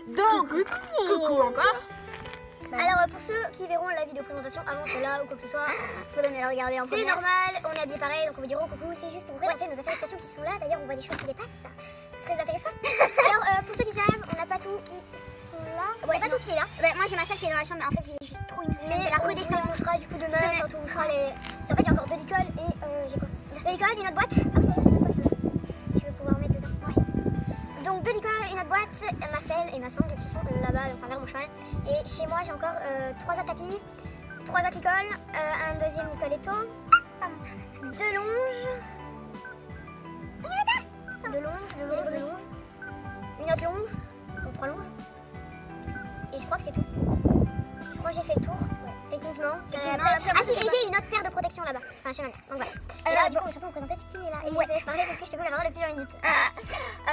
Donc, coucou encore. Alors pour ceux qui verront la vidéo présentation avant celle-là ou quoi que ce soit, faudrait mieux la regarder en première. C'est normal, on est habillé pareil, donc on vous dira coucou, c'est juste pour vous présenter nos affaires de station qui sont là. D'ailleurs on voit des choses qui dépassent, c'est très intéressant. Alors pour ceux qui savent, on a Patou qui sont là. Bon, il y a Patou qui est là. Moi j'ai ma salle qui est dans la chambre, mais en fait j'ai juste trop une flemme de la redescendre. On montrera du coup demain quand on vous fera les... En fait j'ai encore 2 licoles et j'ai quoi? 2 licoles, une autre boîte. Ah oui d'ailleurs j'ai une autre boîte là. Si tu veux pouvoir mettre dedans. Ouais. Donc 2 licoles, une autre boîte, ma selle et ma sangle qui sont là-bas, enfin vers mon cheval. Et chez moi j'ai encore 3 à tapis, 3 à licol, un deuxième licoletto, 2 longes, 2 longes, une autre longe, donc 3 longes. Et je crois que c'est tout. Je crois que j'ai fait le tour, ouais, techniquement. Ah si, et j'ai une autre paire de protection là-bas, enfin chez ma mère, donc voilà. Là du coup on va surtout vous présenter ce qui est là. Et désolé, je parlais parce que je te voulais avoir depuis 1 minute.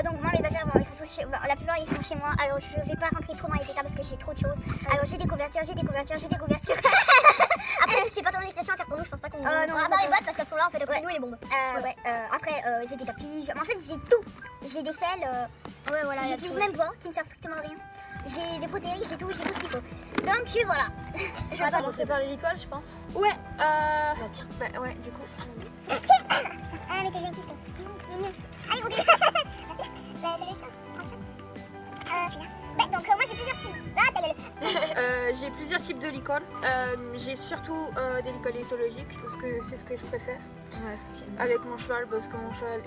Donc moi mes affaires, bon, ils sont tous chez... la plupart ils sont chez moi, alors je vais pas rentrer trop dans les détails parce que j'ai trop de choses. Alors j'ai des couvertures. Après tout ce qui est pas ton expression à faire pour nous, je pense pas qu'on... non, à part les boîtes parce qu'elles sont là en fait, après nous et les bombes. Après j'ai des tapis, en fait j'ai tout. J'ai des selles, ouais voilà, j'utilise même pas, qui ne servent strictement à rien. J'ai des protéines, j'ai tout ce qu'il faut. Donc voilà. Je vais commencer par les licoles, je pense. Ouais. Tiens. Bah ouais, du coup. Ah mais t'es bien piston. Allez, oublie ça. Bah t'as les chances. Celui-là. Donc moi j'ai plusieurs types. Ah ta gueule. J'ai plusieurs types de licoles. J'ai surtout des licoles éthologiques parce que c'est ce que je préfère. Ouais, c'est ce qu'il y a. Avec mon cheval, parce que mon cheval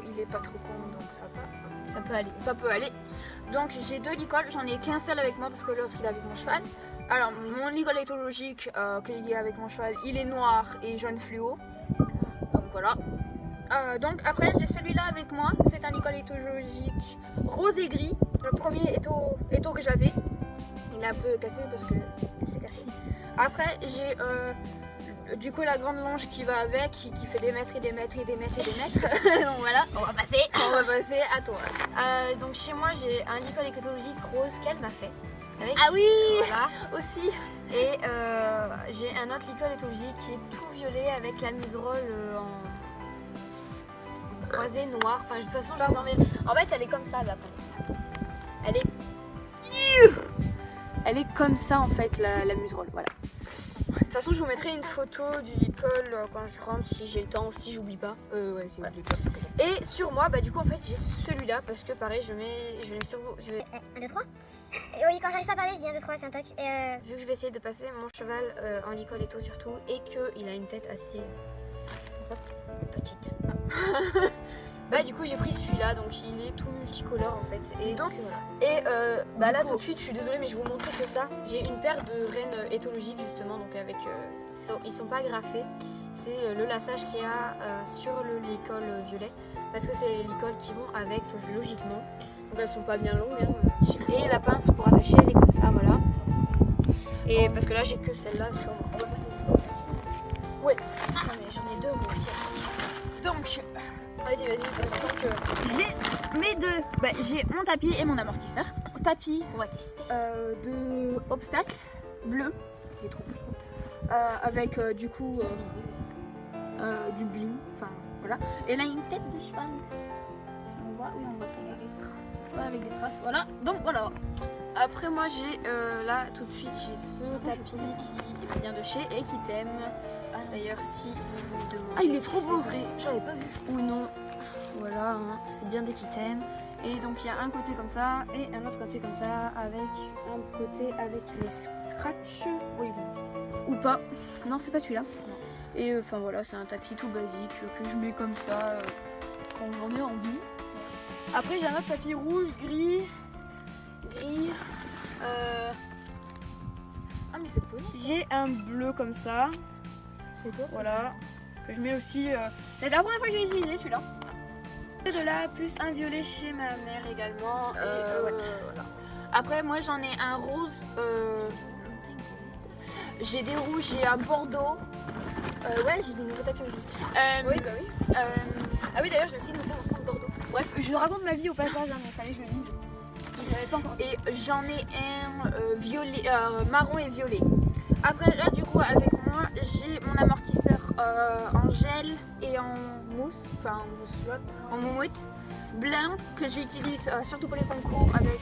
il est pas trop con, donc ça va. Ça peut aller. Ça peut aller. Donc j'ai 2 licoles, j'en ai qu'un seul avec moi parce que l'autre il est avec mon cheval. Alors mon licol éthologique que j'ai avec mon cheval, il est noir et jaune fluo. Donc voilà. Donc après j'ai celui-là avec moi, c'est un licol éthologique rose et gris. Le premier étau que j'avais, il est un peu cassé parce que c'est cassé. Après j'ai du coup la grande longe qui va avec, qui fait des mètres et des mètres et des mètres et des mètres. Donc voilà, on va passer à toi. Donc chez moi j'ai un licol écologique rose qu'elle m'a fait. Avec, Ah oui, voilà. aussi. Et j'ai un autre licol éthologique qui est tout violet avec la muserolle en croisée noire. Enfin de toute façon je vous en mets. En fait elle est comme ça là. Elle est comme ça en fait la muserolle, voilà. De toute façon je vous mettrai une photo du licol quand je rentre si j'ai le temps ou si j'oublie pas. Ouais, c'est voilà. que... Et sur moi bah du coup en fait j'ai celui-là parce que pareil je vais sur vous. 1, 2, 3. Oui, quand j'arrive pas à parler, je dis 1, 2, 3, c'est un toc. Vu que je vais essayer de passer mon cheval en licol et tout surtout et qu'il a une tête assez petite. Bah du coup j'ai pris celui-là donc il est tout multicolore en fait et donc voilà. Et bah là tout de suite je suis désolée mais je vais vous montrer que ça. J'ai une paire de rennes éthologiques justement donc avec ils sont pas graffés. C'est le lassage qu'il y a sur le licol violet parce que c'est les licoles qui vont avec logiquement. Donc elles sont pas bien longues hein. Et la pince pour attacher elle est comme ça voilà. Et parce que là j'ai que celle-là sur moi. On va passer une fois. Ouais. Non mais j'en ai 2 moi aussi à sortir. Donc Vas-y parce que j'ai mes 2, j'ai mon tapis et mon amortisseur. Tapis on va tester. de obstacle bleu, il est trop beau. Avec du coup du bling, enfin voilà. Et là une tête de cheval. Si on voit, oui on voit avec des strass. Ouais, avec des strass, voilà. Donc voilà. Après moi j'ai là tout de suite j'ai ce tapis qui vient de chez Equitem. D'ailleurs si vous vous demandez. Ah il est si trop c'est beau, vrai j'avais pas vu. ou non. Voilà, hein, c'est bien d'Equitem. Et donc il y a un côté comme ça et un autre côté comme ça avec un côté avec les scratchs. Oui bon. Ou pas. Non c'est pas celui-là. Et enfin voilà c'est un tapis tout basique que je mets comme ça quand j'en ai envie. Après j'ai un autre tapis rouge, gris. Ah mais c'est beau. J'ai un bleu comme ça. C'est beau. Voilà. Que je mets aussi. C'est la première fois que j'ai utilisé celui-là. Et de là, plus un violet chez ma mère également. Ouais. Voilà. Après moi j'en ai un rose. J'ai des rouges, j'ai un bordeaux. Ouais j'ai des nouveaux tapis aussi. Oui, bah oui. Ah oui, d'ailleurs, je vais essayer de me faire un 5 bordeaux. Bref, je raconte ma vie au passage, hein, mais il fallait que je le dise. Je savais pas encore. Et j'en ai un violet, marron et violet. Après là du coup avec moi j'ai mon amortisseur en gel et en mousse, enfin en mousse, en moumoute blanc que j'utilise surtout pour les concours avec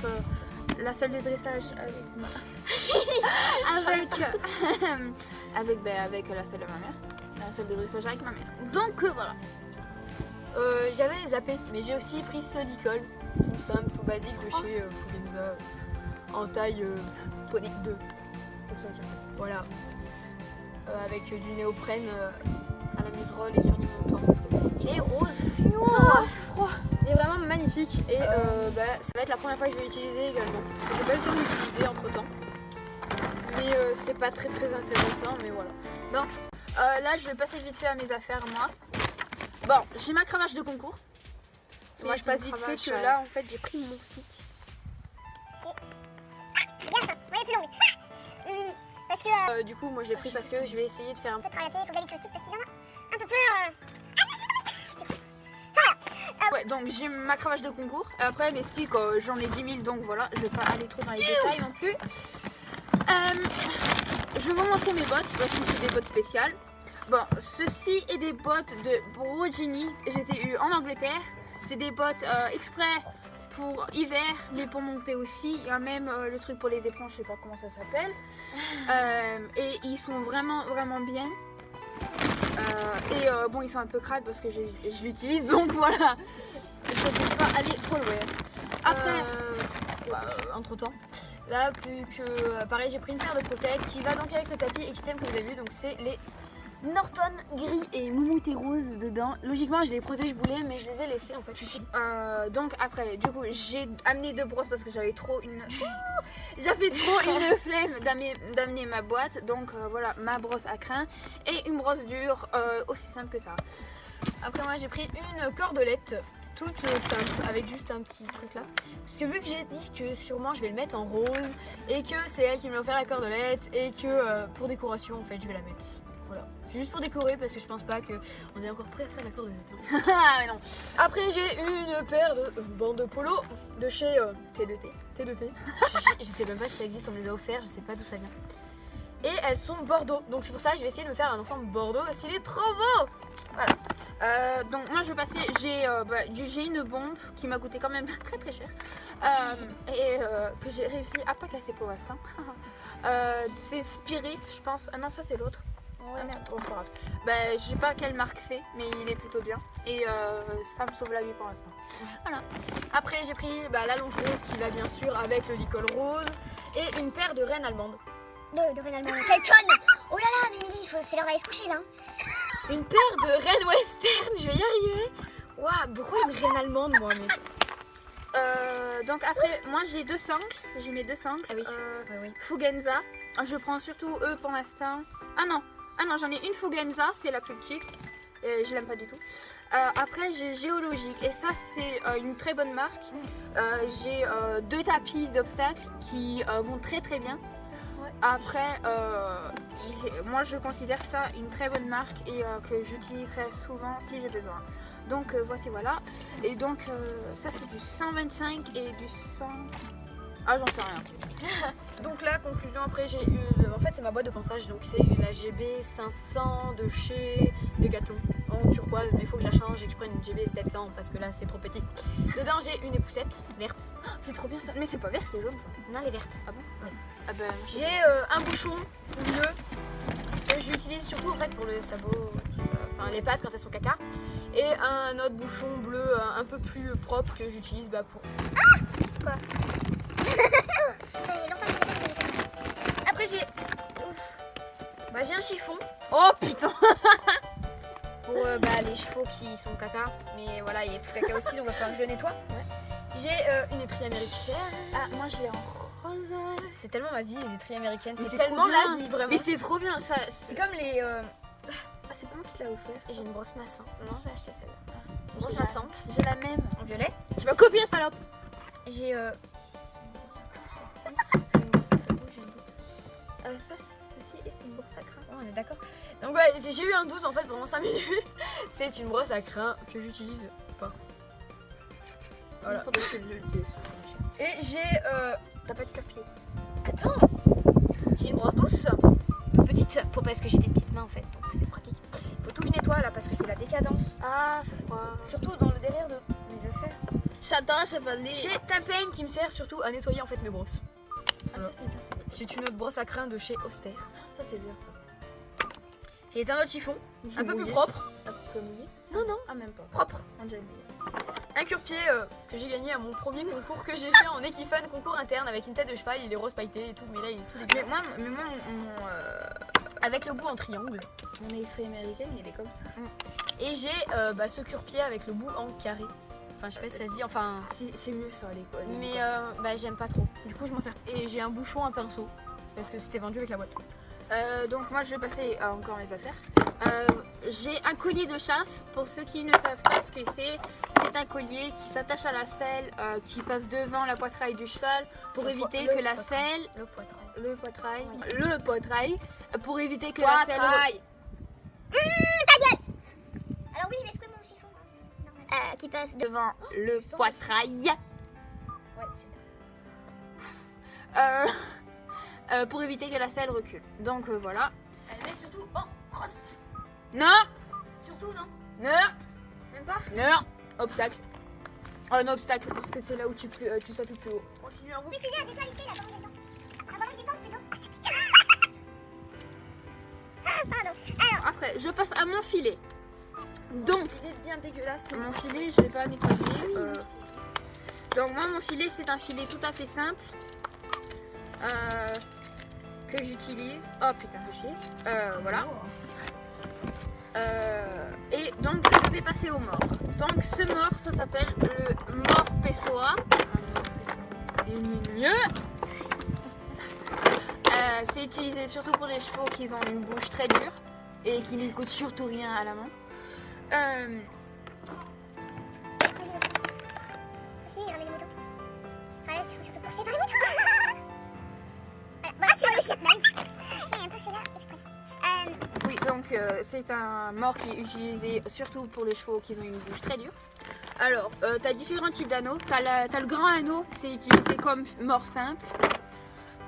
la salle de dressage avec la salle de ma mère. La salle de dressage avec ma mère. Donc voilà. J'avais zappé, mais j'ai aussi pris ce licol, tout simple, tout basique de chez Fugenza, en taille Poney 2. Voilà. Avec du néoprène à la muserolle et sur les montants. Il est rose fluo. Froid. Il est vraiment magnifique et ça va être la première fois que je vais l'utiliser également. Parce que j'ai pas eu le temps de l'utiliser entre temps. Mais c'est pas très intéressant, mais voilà. Donc là je vais passer vite fait à mes affaires moi. Bon, j'ai ma cravache de concours. Moi je passe vite fait que là en fait j'ai pris mon stick. Bien ça, ouais, plus longue. Parce que Du coup moi je l'ai pris parce que je vais essayer de faire un peu. faut travailler à pied, il faut bien vite le stick parce qu'il y en a un peu peur. Ouais, donc j'ai ma cravache de concours. Après mes sticks, j'en ai 10 000, donc voilà, je vais pas aller trop dans les détails non plus. Je vais vous montrer mes bottes parce que c'est des bottes spéciales. Bon, ceci est des bottes de Brogini. Je les ai eues en Angleterre. C'est des bottes exprès pour hiver, mais pour monter aussi. Il y a même le truc pour les éponges, je sais pas comment ça s'appelle. Et ils sont vraiment bien. Bon, ils sont un peu crades parce que je l'utilise, donc voilà. Je ne peux pas aller trop loin. Après, entre temps, là plus que pareil, j'ai pris une paire de protèges qui va donc avec le tapis Xtem que vous avez vu. Donc c'est les Norton gris et moumoute et rose dedans. Logiquement, je les protège boulets, mais je les ai laissés en fait. donc après, du coup, j'ai amené 2 brosses parce que j'avais trop une flemme d'amener ma boîte. Donc voilà, ma brosse à crin et une brosse dure, aussi simple que ça. Après moi, j'ai pris une cordelette toute simple avec juste un petit truc là. Parce que vu que j'ai dit que sûrement je vais le mettre en rose et que c'est elle qui m'a offert la cordelette et que pour décoration en fait je vais la mettre. Voilà. C'est juste pour décorer parce que je pense pas qu'on est encore prêt à faire la cordelette. Ah mais non. Après j'ai une paire de bandes de polo de chez T2T. Je sais même pas si ça existe, on me les a offerts, je sais pas d'où ça vient. Et elles sont bordeaux, donc c'est pour ça que je vais essayer de me faire un ensemble bordeaux parce qu'il est trop beau. Voilà. Donc moi je vais passer, j'ai une bombe qui m'a coûté quand même très cher que j'ai réussi à pas casser pour l'instant. C'est Spirit je pense, ah non ça c'est l'autre. Ouais, merde, bon, c'est pas grave. Je sais pas quelle marque c'est, mais il est plutôt bien et ça me sauve la vie pour l'instant. Voilà. Après j'ai pris la longe rose qui va bien sûr avec le licol rose et une paire de rennes allemandes. De rennes allemandes. Quelle conne! Oh là là, mais Émilie, c'est l'heure d'aller se coucher là. Une paire de rennes western, je vais y arriver. Waouh, pourquoi une reine allemande moi mais... Donc après, moi j'ai 2 sangles, j'ai mes 2 sangles. Ah oui, Fugenza. Je prends surtout eux pour l'instant. Ah non, j'en ai une Fugenza, c'est la plus petite. Je l'aime pas du tout. Après j'ai Géologique et ça c'est une très bonne marque. J'ai 2 tapis d'obstacles qui vont très bien. Après, moi je considère ça une très bonne marque et que j'utiliserai souvent si j'ai besoin. Donc voici voilà. Et donc ça c'est du 125 et du 100... Ah j'en sais rien. Donc la conclusion après j'ai eu... En fait c'est ma boîte de ponçage, donc c'est la GB 500 de chez Decathlon en turquoise, mais il faut que je la change et que je prenne une GB 700 parce que là c'est trop petit. Dedans j'ai une époussette verte. C'est trop bien ça. Mais c'est pas vert, c'est jaune ça. Non, elle est verte. Ah bon? Oui. Ah ben, j'ai un bouchon bleu que j'utilise surtout en fait pour les sabots, enfin les pattes quand elles sont caca. Et un autre bouchon bleu un peu plus propre que j'utilise pour... Quoi? Ça fait longtemps que ça fait. Après j'ai un chiffon oh putain. pour les chevaux qui sont caca. Mais voilà, il y a tout caca aussi, donc il va falloir que je le nettoie. Ouais. J'ai une étrie américaine. Ah moi je l'ai en rose. C'est tellement ma vie les étries américaines. Mais C'est tellement la vie vraiment. Mais c'est trop bien ça. C'est comme les... Ah c'est pas moi qui te l'ai offert. J'ai une brosse massante. Non, j'ai acheté celle-là. Une brosse massante. J'ai la même. En violet. Tu vas copier salope. J'ai une brosse à sabot, j'ai un doute. Ceci est une brosse à crin. Oh, on est d'accord. Donc j'ai eu un doute en fait pendant 5 minutes. C'est une brosse à crin que j'utilise pas. Voilà. Et j'ai... T'as pas de papier. Attends. J'ai une brosse douce. Toute petite. Parce que j'ai des petites mains en fait. Donc c'est pratique. Faut tout que je nettoie là parce que c'est la décadence. Ah, fait froid. Surtout dans le derrière de mes affaires. J'adore Chevalier. Chez Tapen qui me sert surtout à nettoyer en fait mes brosses. Ah, ça c'est bien, ça. J'ai une autre brosse à crin de chez Auster. Ça c'est bien ça. J'ai un autre chiffon, un peu plus Mouillé. propre. Un peu mouillé. Non, non, Ah même pas. propre. On dirait mouillé. Un cure-pied que j'ai gagné à mon premier concours que j'ai fait en équifan, concours interne avec une tête de cheval, il est rose pailleté et tout, mais là il est tout dégueulasse. Mais moi Avec le bout en triangle. mon extrait américain il est comme ça. Et j'ai ce cure-pied avec le bout en carré. Enfin je sais pas si ça se dit, enfin... C'est mieux ça l'école. Mais j'aime pas trop. Du coup je m'en sers. Et j'ai un bouchon, un pinceau. Parce que c'était vendu avec la boîte. Donc moi je vais passer à encore mes affaires. J'ai un collier de chasse. Pour ceux qui ne savent pas ce que c'est un collier qui s'attache à la selle, qui passe devant la poitrail du cheval pour éviter que la selle, le poitrail, pour éviter que la selle. Alors oui, mais c'est quoi mon chiffon c'est normal. Qui passe de... Devant le poitrail. Ouais, c'est Pour éviter que la selle recule. Donc voilà. Elle met surtout... Oh, crosse. Non. Surtout non. Non. Même pas. Non. Obstacle. Un obstacle parce que c'est là où tu sautes le plus haut. Continue en vous. Mais excusez, j'ai pas listé là, pendant que j'attends. Pendant que j'y pense plutôt. Pardon. Alors, Après, je passe à mon filet. Donc, Il est bien dégueulasse. mon filet, je vais pas nettoyer. Donc moi, mon filet, c'est un filet tout à fait simple que j'utilise. Oh putain, de chier. Voilà. Et donc, je vais passer au mort. Donc, ce mort, ça s'appelle le mort Pessoa. C'est utilisé surtout pour les chevaux qui ont une bouche très dure et qui ne coûtent surtout rien à la main. vas-y. Je vais ramener les motos. Enfin, là, il faut surtout courser par les motos. Voilà, tu vois le chien. Le chien est un peu fait là, exprès. Oui, donc c'est un mort qui est utilisé surtout pour les chevaux qui ont une bouche très dure. Alors, tu as différents types d'anneaux. Tu as le grand anneau, c'est utilisé comme mort simple.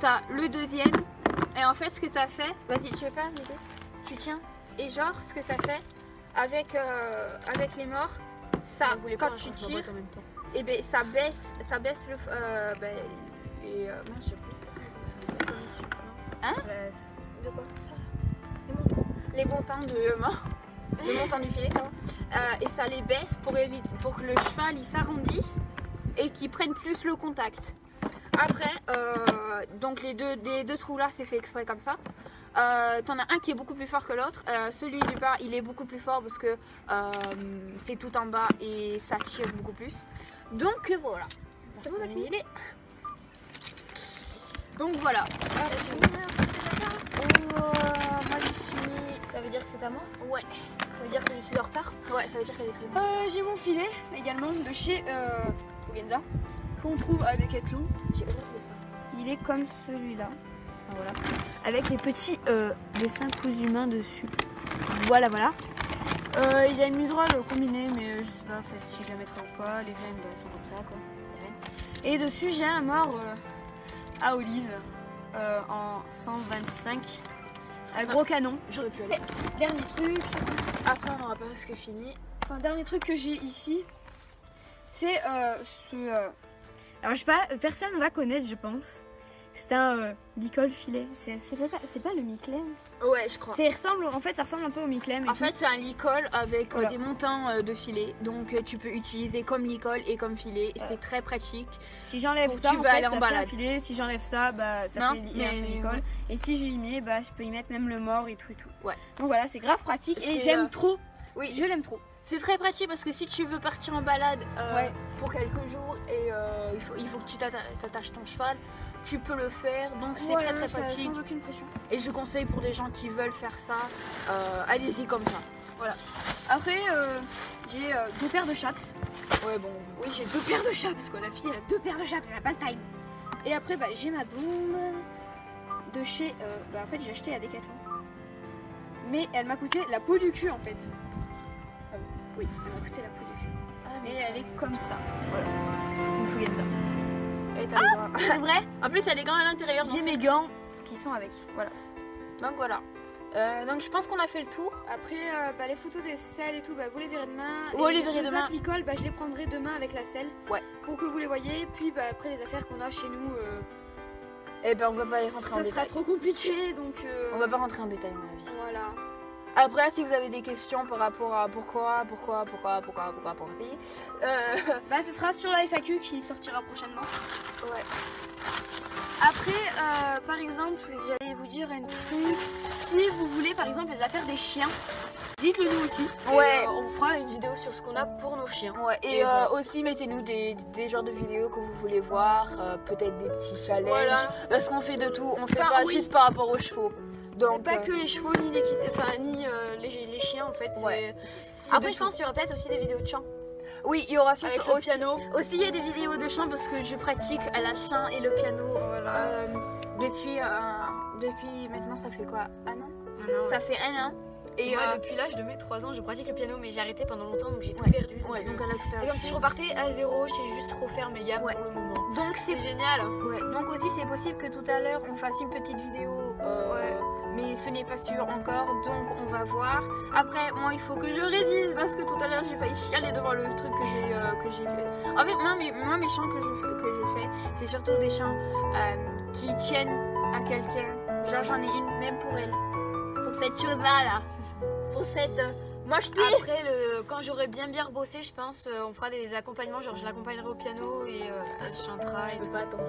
Tu as le deuxième. Et en fait, ce que ça fait, vas-y, tu veux pas m'aider? Tu tiens. Et genre, ce que ça fait avec les morts, ça, quand tu tires, en même temps. et ben ça baisse le. Mince, je sais plus. Hein? De quoi ça? Les montants le montant du filet, pardon. Et ça les baisse pour que le cheval il s'arrondisse et qu'il prenne plus le contact. Après, donc les deux trous là c'est fait exprès comme ça. T'en as un qui est beaucoup plus fort que l'autre. Celui du bas il est beaucoup plus fort parce que c'est tout en bas et ça tire beaucoup plus. Donc voilà. C'est bon, t'as fini? Donc voilà. Moi j'ai fini. Ça veut dire que c'est à moi? Ouais. Ça veut dire que je suis en retard? Ouais, ça veut dire qu'elle est très bonne. J'ai mon filet également de chez Fugenza qu'on trouve à Decathlon. J'ai honte de ça. Il est comme celui-là. Enfin, voilà. Avec les petits dessins cousus main dessus. Voilà, voilà. Il y a une muserolle combinée, mais je sais pas en fait, si je la mettrai ou pas. Les rênes sont comme ça, quoi. Les rênes. Et dessus, j'ai un mort à olive en 125. Un gros canon. J'aurais pu aller. Dernier truc. Après on aura presque fini. Enfin, dernier truc que j'ai ici, c'est alors je sais pas, personne ne va connaître, je pense. C'est un licol filet. C'est pas le Miclem. Ouais, je crois. Ça ressemble un peu au Miclem. En fait, c'est un licol avec Voilà. des montants de filet. Donc, tu peux utiliser comme licol et comme filet. C'est très pratique. si j'enlève Pour ça, tu en vas fait, aller en ça fait balade. un filet. Si j'enlève ça, bah ça Non, fait mais- un seul licol. Et si je y mets, bah je peux y mettre même le mort et tout et tout. Ouais. Donc voilà, c'est grave pratique et C'est, j'aime trop. Oui, Je l'aime trop. c'est très pratique parce que si tu veux partir en balade Ouais. pour quelques jours et il faut que tu t'attaches ton cheval, tu peux le faire. Donc, c'est Voilà, très ça- pratique. sans aucune pression. Et je conseille pour des gens qui veulent faire ça, allez-y comme ça. Après, j'ai 2 paires de chaps. Ouais, bon. Oui, j'ai 2 paires de chaps, quoi. La fille, elle a 2 paires de chaps, elle a pas le time. Et après, bah, j'ai ma bombe de chez... en fait, j'ai acheté à Decathlon. Mais elle m'a coûté la peau du cul, en fait. Ah bon, oui, elle m'a coûté la peau du cul. Ah, Et elle est comme ça. Voilà. C'est une Fugenza. Et t'as les gants. C'est vrai. En plus, elle est gants à l'intérieur. J'ai mes gants qui sont avec. Voilà. Donc voilà. Donc je pense qu'on a fait le tour. Après, les photos des selles et tout, vous les verrez demain. Ouais, Et les verrez les demain. autres Licol, je les prendrai demain avec la selle. Ouais. Pour que vous les voyez. Puis après, les affaires qu'on a chez nous, Et ben on va pas les rentrer en ça sera détail. trop compliqué. Donc, On va pas rentrer en détail à mon avis. voilà. Après, si vous avez des questions par rapport à pourquoi aussi. Ce sera sur la FAQ qui sortira prochainement. Ouais. Après, par exemple, j'allais vous dire un truc. Si vous voulez, par exemple, les affaires des chiens, dites-le nous aussi. Ouais. Et, on vous fera une vidéo sur ce qu'on a pour nos chiens. Ouais, et voilà. aussi mettez-nous des genres de vidéos que vous voulez voir, peut-être des petits challenges, Voilà. parce qu'on fait de tout, on fait Enfin, pas oui. juste par rapport aux chevaux. C'est Donc, pas que les chevaux, ni les les chiens en fait. Ouais. Après, de je pense qu'il y aura peut-être aussi des vidéos de chants. oui, il y aura Avec surtout le aussi, piano. aussi il y a des vidéos de chant parce que je pratique la chant et le piano depuis maintenant ça fait quoi, un an? Ça fait un an. Et Moi, depuis l'âge de mes 3 ans, je pratique le piano, mais j'ai arrêté pendant longtemps, donc j'ai tout Ouais. perdu. ouais, donc elle a tout c'est perdu. comme si je repartais à zéro, j'ai juste refaire mes gammes Ouais. pour le moment. Donc C'est génial. ouais. Donc aussi c'est possible que tout à l'heure on fasse une petite vidéo, Ouais. mais ce n'est pas sûr encore, donc on va voir. Après moi il faut que je révise parce que tout à l'heure j'ai failli chialer devant le truc que j'ai fait. En fait moi mes chants que je fais c'est surtout des chants qui tiennent à quelqu'un. Genre j'en ai une même pour elle, pour cette chose là. Pour cette mocheté. Après, quand j'aurai bien bossé, je pense, on fera des accompagnements, genre je l'accompagnerai au piano et elle chantera. Je peux pas attendre.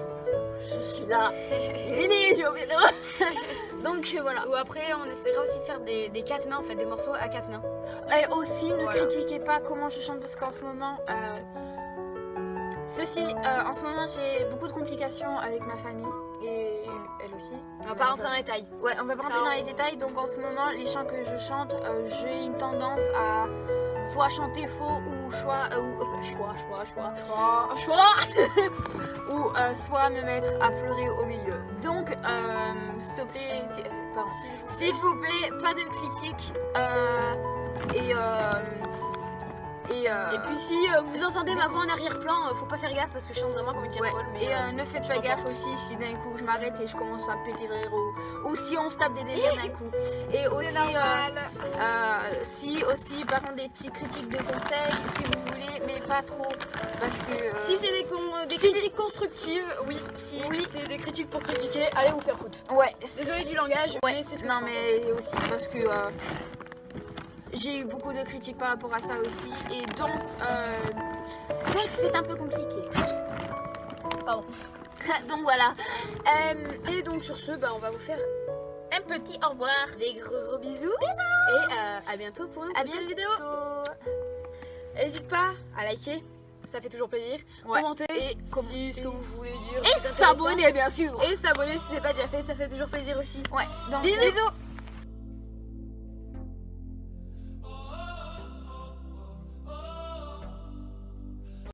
Je suis là. Venez, je vais donc voilà. Ou après, on essaiera aussi de faire des 4 mains, en fait, des morceaux à 4 mains. Et aussi, ne Voilà. critiquez pas comment je chante parce qu'en ce moment, en ce moment, j'ai beaucoup de complications avec ma famille et elle aussi. On va pas rentrer dans les détails. Ouais, on va pas Ça, rentrer dans les détails. Donc en ce moment, les chants que je chante, j'ai une tendance à soit chanter faux ou choix ou soit me mettre à pleurer au milieu. Donc, s'il te plaît, s'il vous plaît, pas de critiques Et puis si vous entendez ma voix en arrière-plan, faut pas faire gaffe parce que je chante vraiment comme une ouais. casserole. Mais Et ne faites pas gaffe aussi si d'un coup je m'arrête et je commence à péter de rire ou si on se tape des délires d'un coup. Et aussi, si aussi par contre des petites critiques de conseils si vous voulez, mais pas trop parce que si c'est des critiques constructives, oui. Si c'est des critiques pour critiquer, allez vous faire foutre. ouais, Désolée du langage, ouais, mais c'est ce que non je pense. mais aussi parce que j'ai eu beaucoup de critiques par rapport à ça aussi et donc c'est un peu compliqué. Pardon. Donc voilà. Et donc sur ce, on va vous faire Un petit au revoir. des gros bisous. Et à bientôt pour une À prochaine vidéo. bientôt. N'hésite pas à liker, ça fait toujours plaisir. Ouais. Commenter Et si commenter. ce que vous voulez dire. Et c'est intéressant. s'abonner bien sûr. Et s'abonner si c'est pas déjà fait, ça fait toujours plaisir aussi. Ouais. Donc Bisous.